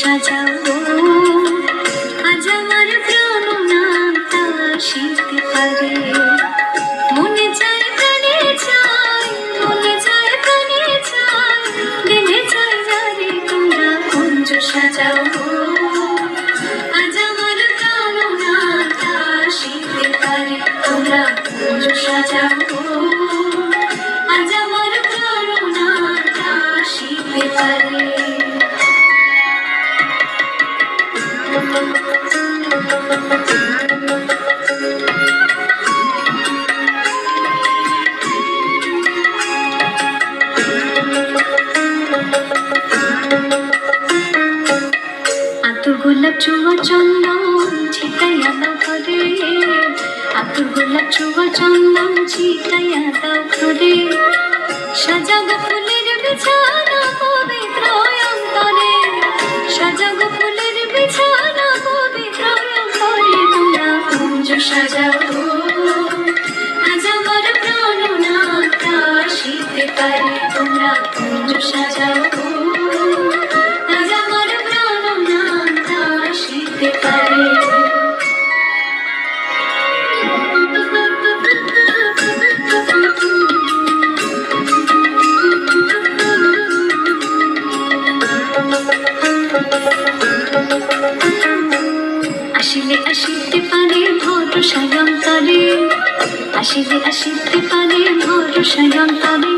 সাজাবো আজ আমার প্রাণ নামটা শিখতে পারে মনে চায় প্রাণে চায় মনে চায় প্রাণে চায় দিনে চায় যারে তোমরা কুঞ্জ সাজাবো আজ আমার প্রাণ নামটা শিখতে পারে তোমরা কুঞ্জ সাজাবো আজ আমার প্রাণ নামটা শিখতে পারে আতর গোলাপ চুয়া চন্দন ছিটাইয়া দাও ঘরে আতর গোলাপ চুয়া চন্দন ছিটাইয়া দাও ঘরে সাজাবো ফুলের বিছানা পবিত্র অন্তরে সাজাবো ফুলের বিছানা পবিত্র অন্তরে তোমরা কুঞ্জ সাজাবো আজ আমার প্রাণ নামটা শিখতে পারে তোমরা কুঞ্জ সাজাবো আজ আমার প্রাণ নামটা শিখতে পারে আসিলে আসিতে পারে ভরসায় অন্তরে আসিলে আসিতে পারে ভরসায় অন্তরে